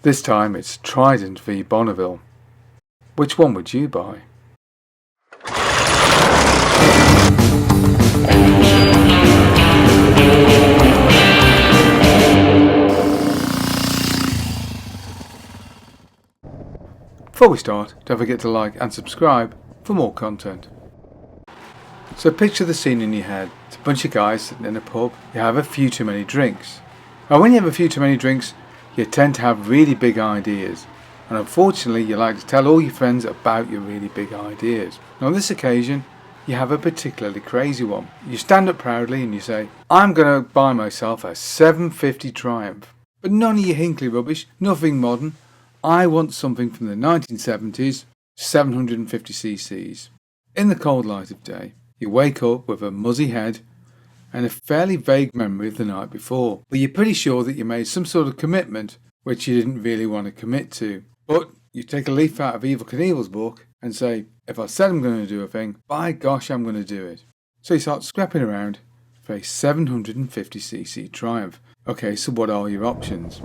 This time it's Trident v Bonneville. Which one would you buy? Before we start, don't forget to like and subscribe for more content. So picture the scene in your head. It's a bunch of guys sitting in a pub. You have a few too many drinks. Now when you have a few too many drinks, you tend to have really big ideas. And unfortunately, you like to tell all your friends about your really big ideas. Now on this occasion, you have a particularly crazy one. You stand up proudly and you say, I'm going to buy myself a 750 Triumph. But none of your Hinkley rubbish, nothing modern. I want something from the 1970s, 750 cc's. In the cold light of day, you wake up with a muzzy head and a fairly vague memory of the night before, but you're pretty sure that you made some sort of commitment which you didn't really want to commit to. But you take a leaf out of Evel Knievel's book and say, if I said I'm going to do a thing, by gosh I'm going to do it. So you start scrapping around for a 750cc Triumph. Okay, so what are your options?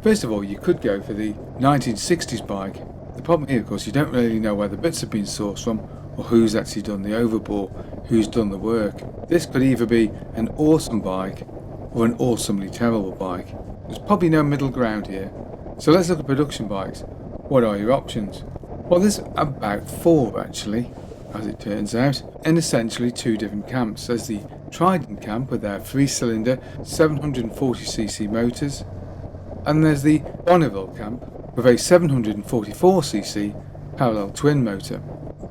First of all, you could go for the 1960s bike. The problem here, of course, you don't really know where the bits have been sourced from or who's actually done the overbore, who's done the work. This could either be an awesome bike or an awesomely terrible bike. There's probably no middle ground here. So let's look at production bikes. What are your options? Well, there's about four actually, as it turns out, in essentially two different camps. There's the Trident camp with their 3-cylinder 740cc motors, and there's the Bonneville camp with a 744cc parallel twin motor.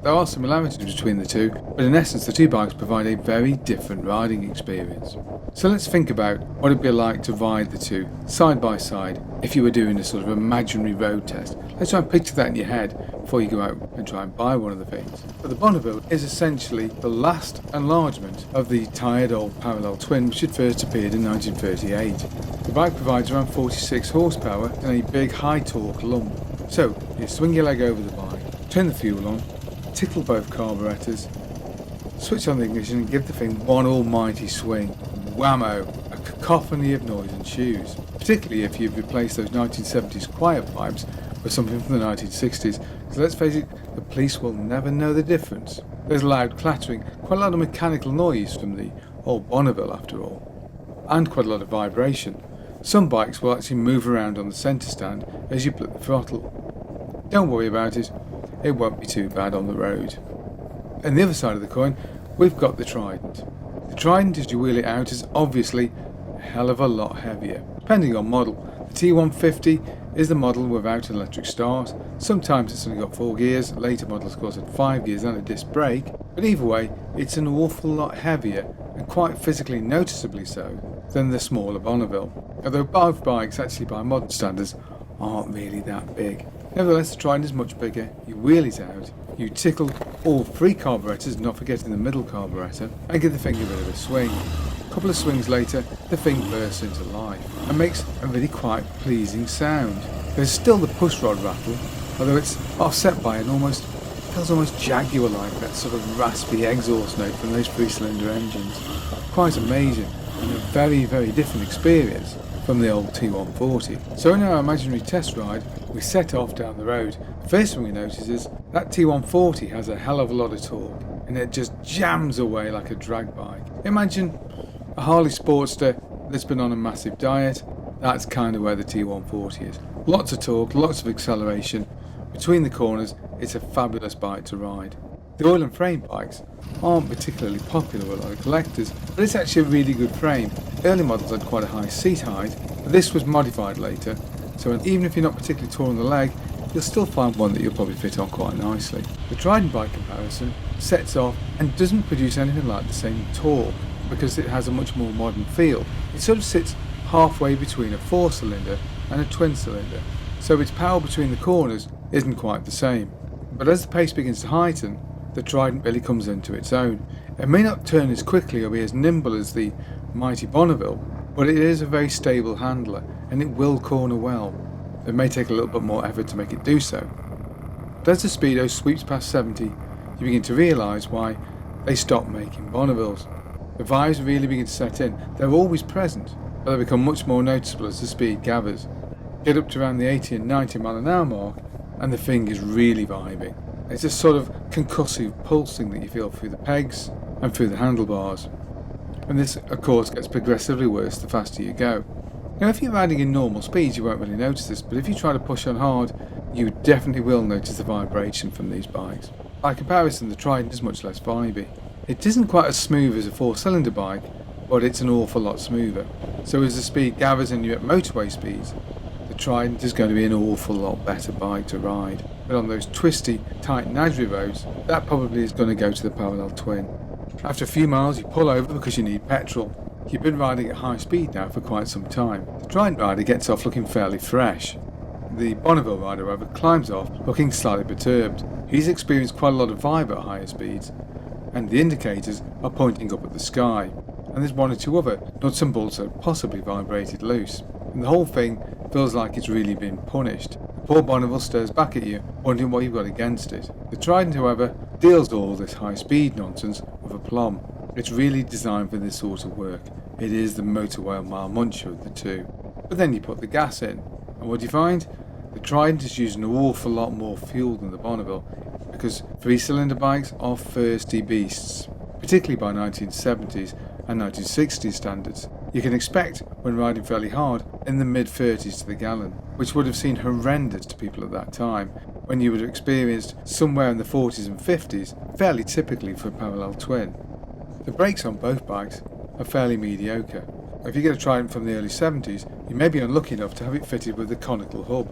There are similarities between the two, but in essence the two bikes provide a very different riding experience. So let's think about what it'd be like to ride the two side by side if you were doing a sort of imaginary road test. Let's try and picture that in your head before you go out and try and buy one of the things. But the Bonneville is essentially the last enlargement of the tired old parallel twin which had first appeared in 1938. The bike provides around 46 horsepower and a big high torque lump. So you swing your leg over the bike, turn the fuel on, tickle both carburetors, switch on the ignition and give the thing one almighty swing. Whammo! A cacophony of noise ensues, particularly if you've replaced those 1970s quiet pipes with something from the 1960s, so let's face it, the police will never know the difference. There's loud clattering, quite a lot of mechanical noise from the old Bonneville after all, and quite a lot of vibration. Some bikes will actually move around on the centre stand as you put the throttle. Don't worry about it, it won't be too bad on the road. And the other side of the coin, we've got the Trident. The Trident, as you wheel it out, is obviously a hell of a lot heavier, depending on model. The T150 is the model without an electric start. Sometimes it's only got 4 gears, later models of course had 5 gears and a disc brake, but either way it's an awful lot heavier and quite physically noticeably so than the smaller Bonneville, although both bikes actually by modern standards aren't really that big. Nevertheless, the Trident is much bigger. You wheel it out, you tickle all 3 carburetors, not forgetting the middle carburetor, and give the thing a bit of a swing. A couple of swings later, the thing bursts into life and makes a really quite pleasing sound. There's still the pushrod rattle, although it's offset by an feels almost Jaguar-like, that sort of raspy exhaust note from those 3-cylinder engines. Quite amazing, and a very, very different experience from the old T140. So in our imaginary test ride, we set off down the road. The first thing we notice is that T140 has a hell of a lot of torque, and it just jams away like a drag bike. Imagine a Harley Sportster that's been on a massive diet. That's kind of where the T140 is. Lots of torque, lots of acceleration. Between the corners, it's a fabulous bike to ride. The oil and frame bikes aren't particularly popular with a lot of collectors, but it's actually a really good frame. Early models had quite a high seat height, but this was modified later, so even if you're not particularly tall on the leg, you'll still find one that you'll probably fit on quite nicely. The Trident by comparison sets off and doesn't produce anything like the same torque because it has a much more modern feel. It sort of sits halfway between a 4-cylinder and a twin cylinder, so its power between the corners isn't quite the same. But as the pace begins to heighten, the Trident really comes into its own. It may not turn as quickly or be as nimble as the mighty Bonneville, but it is a very stable handler and it will corner well. It may take a little bit more effort to make it do so. But as the speedo sweeps past 70, you begin to realise why they stopped making Bonnevilles. The vibes really begin to set in. They're always present, but they become much more noticeable as the speed gathers. Get up to around the 80 and 90 mile an hour mark and the thing is really vibing. It's a sort of concussive pulsing that you feel through the pegs and through the handlebars. And this of course gets progressively worse the faster you go. Now if you're riding in normal speeds you won't really notice this, but if you try to push on hard you definitely will notice the vibration from these bikes. By comparison the Trident is much less vibey. It isn't quite as smooth as a 4-cylinder bike, but it's an awful lot smoother. So as the speed gathers and you're at motorway speeds, the Trident is going to be an awful lot better bike to ride. But on those twisty, tight Nasri roads, that probably is going to go to the parallel twin. After a few miles you pull over because you need petrol. You've been riding at high speed now for quite some time. The Trident rider gets off looking fairly fresh. The Bonneville rider, however, climbs off looking slightly perturbed. He's experienced quite a lot of vibe at higher speeds, and the indicators are pointing up at the sky. And there's one or two other nuts and bolts that possibly vibrated loose. And the whole thing feels like it's really been punished. The poor Bonneville stares back at you, wondering what you've got against it. The Trident, however, deals all this high speed nonsense with aplomb. It's really designed for this sort of work. It is the motorway mile muncher of the two. But then you put the gas in, and what do you find? The Trident is using an awful lot more fuel than the Bonneville, because 3-cylinder bikes are thirsty beasts, particularly by 1970s and 1960s standards. You can expect, when riding fairly hard, in the mid-30s to the gallon, which would have seemed horrendous to people at that time, when you would have experienced somewhere in the 40s and 50s, fairly typically for a parallel twin. The brakes on both bikes are fairly mediocre. If you get a Trident from the early 70s, you may be unlucky enough to have it fitted with the conical hub,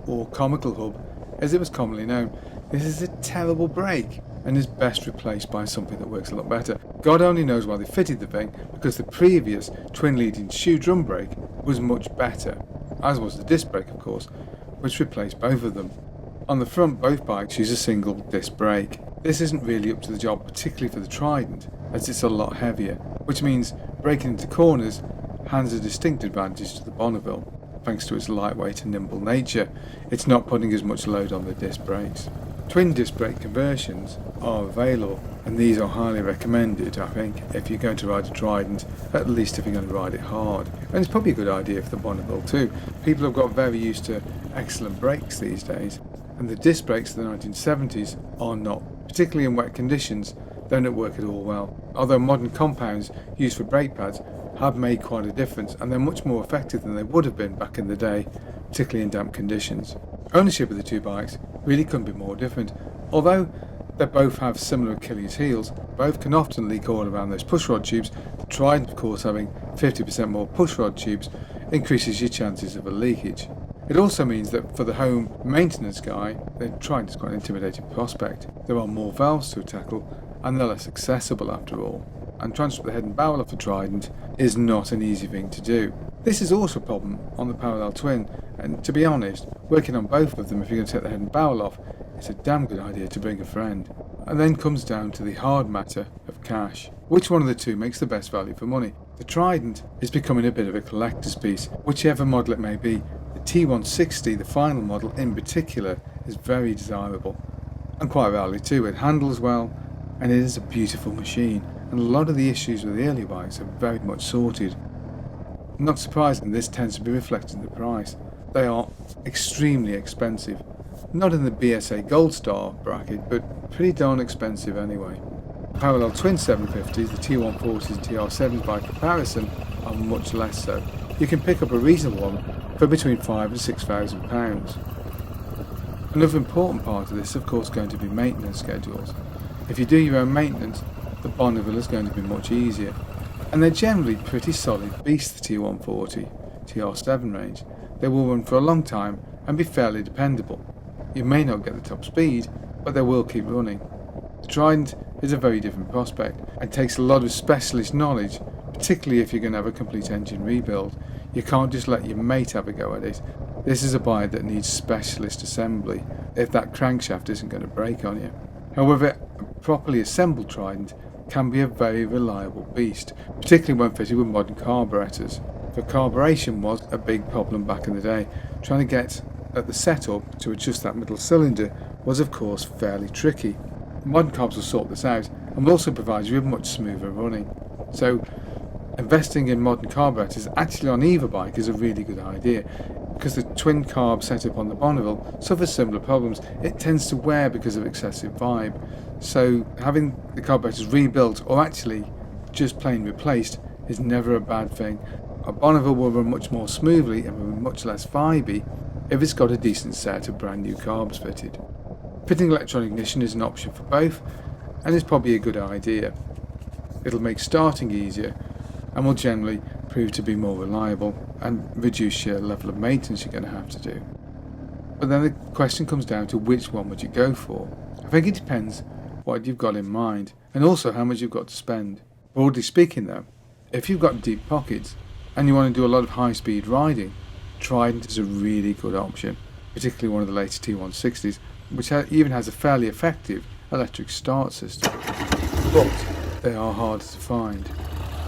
or comical hub, as it was commonly known. This is a terrible brake, and is best replaced by something that works a lot better. God only knows why they fitted the thing, because the previous twin-leading shoe drum brake was much better, as was the disc brake of course, which replaced both of them. On the front both bikes use a single disc brake. This isn't really up to the job, particularly for the Trident, as it's a lot heavier, which means braking into corners hands a distinct advantage to the Bonneville. Thanks to its lightweight and nimble nature, it's not putting as much load on the disc brakes. Twin disc brake conversions are available, and these are highly recommended, I think, if you're going to ride a Trident, at least if you're going to ride it hard. And it's probably a good idea for the Bonneville too. People have got very used to excellent brakes these days, and the disc brakes of the 1970s are not, particularly in wet conditions, they don't work at all well. Although modern compounds used for brake pads have made quite a difference, and they're much more effective than they would have been back in the day, particularly in damp conditions. Ownership of the two bikes really couldn't be more different. Although they both have similar Achilles heels, both can often leak oil around those pushrod tubes. The Trident, of course, having 50% more pushrod tubes increases your chances of a leakage. It also means that for the home maintenance guy, the Trident is quite an intimidating prospect. There are more valves to tackle, and they're less accessible after all. And trying to strip the head and barrel off the Trident is not an easy thing to do. This is also a problem on the parallel twin, and to be honest, working on both of them if you're going to take the head and barrel off, it's a damn good idea to bring a friend. And then comes down to the hard matter of cash. Which one of the two makes the best value for money? The Trident is becoming a bit of a collector's piece, whichever model it may be. The T160, the final model in particular, is very desirable, and quite rarely too. It handles well, and it is a beautiful machine, and a lot of the issues with the early bikes are very much sorted. Not surprising, this tends to be reflected in the price. They are extremely expensive, not in the BSA Gold Star bracket, but pretty darn expensive anyway. Parallel twin 750s, the T140s and TR7s by comparison, are much less so. You can pick up a reasonable one for between £5,000 and £6,000. Another important part of this is of course going to be maintenance schedules. If you do your own maintenance, the Bonneville is going to be much easier. And they're generally pretty solid beasts, the T140, TR7 range. They will run for a long time and be fairly dependable. You may not get the top speed, but they will keep running. The Trident is a very different prospect and takes a lot of specialist knowledge, particularly if you're going to have a complete engine rebuild. You can't just let your mate have a go at it. This is a bike that needs specialist assembly if that crankshaft isn't going to break on you. However, a properly assembled Trident can be a very reliable beast, particularly when fitted with modern carburetors. For carburation was a big problem back in the day. Trying to get at the setup to adjust that middle cylinder was of course fairly tricky. Modern carbs will sort this out and will also provide you with much smoother running. So investing in modern carburetors actually on either bike is a really good idea, because the twin carb setup on the Bonneville suffers similar problems. It tends to wear because of excessive vibe. So having the carburetors rebuilt, or actually just plain replaced, is never a bad thing. A Bonneville will run much more smoothly and will be much less vibey if it's got a decent set of brand new carbs fitted. Fitting electronic ignition is an option for both, and is probably a good idea. It'll make starting easier and will generally prove to be more reliable and reduce your level of maintenance you're going to have to do. But then the question comes down to which one would you go for? I think it depends what you've got in mind and also how much you've got to spend. Broadly speaking though, if you've got deep pockets and you want to do a lot of high speed riding, Trident is a really good option, particularly one of the latest T160s, which even has a fairly effective electric start system. But they are harder to find.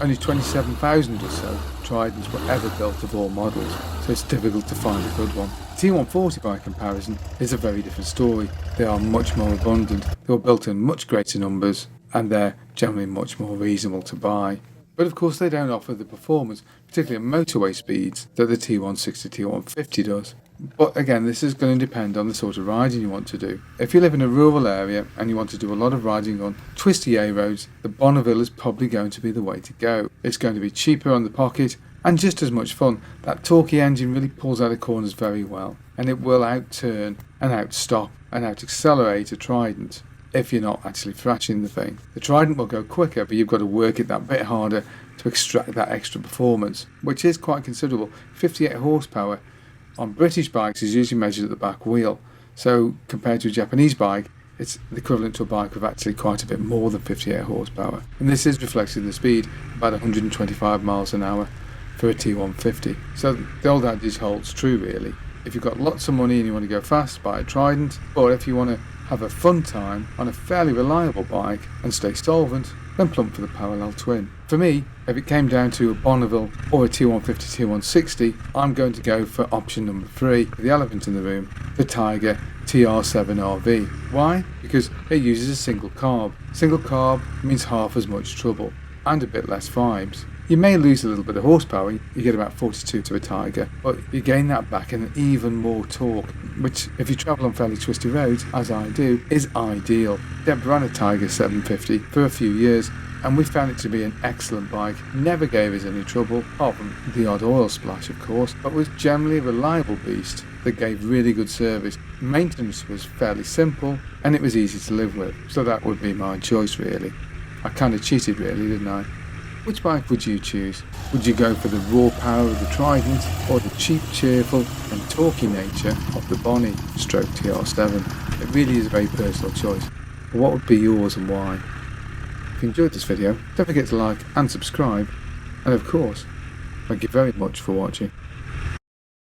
Only 27,000 or so Tridents were ever built of all models, so it's difficult to find a good one. The T140 by comparison is a very different story. They are much more abundant, they were built in much greater numbers, and they're generally much more reasonable to buy. But of course they don't offer the performance, particularly at motorway speeds, that the T160 T150 does. But again, this is going to depend on the sort of riding you want to do. If you live in a rural area and you want to do a lot of riding on twisty A roads, the Bonneville is probably going to be the way to go. It's going to be cheaper on the pocket and just as much fun. That torquey engine really pulls out of corners very well, and it will out-turn and out-stop and out-accelerate a Trident if you're not actually thrashing the thing. The Trident will go quicker, but you've got to work it that bit harder to extract that extra performance, which is quite considerable. 58 horsepower on British bikes is usually measured at the back wheel, so compared to a Japanese bike, it's the equivalent to a bike with actually quite a bit more than 58 horsepower. And this is reflected in the speed, about 125 miles an hour for a T150. So the old adage holds true really. If you've got lots of money and you want to go fast, buy a Trident, or if you want to have a fun time on a fairly reliable bike and stay solvent, then plump for the parallel twin. For me, if it came down to a Bonneville or a T150 T160, I'm going to go for option number 3, the elephant in the room, the Tiger TR7RV. Why? Because it uses a single carb. Single carb means half as much trouble and a bit less vibes. You may lose a little bit of horsepower, you get about 42 to a Tiger, but you gain that back in even more torque, which if you travel on fairly twisty roads, as I do, is ideal. Deb ran a Tiger 750 for a few years, and we found it to be an excellent bike. Never gave us any trouble, apart from the odd oil splash of course, but was generally a reliable beast that gave really good service. Maintenance was fairly simple, and it was easy to live with, so that would be my choice really. I kind of cheated really, didn't I? Which bike would you choose? Would you go for the raw power of the Trident or the cheap, cheerful and torquey nature of the Bonnie stroke TR7? It really is a very personal choice. But what would be yours and why? If you enjoyed this video, don't forget to like and subscribe, and of course, thank you very much for watching.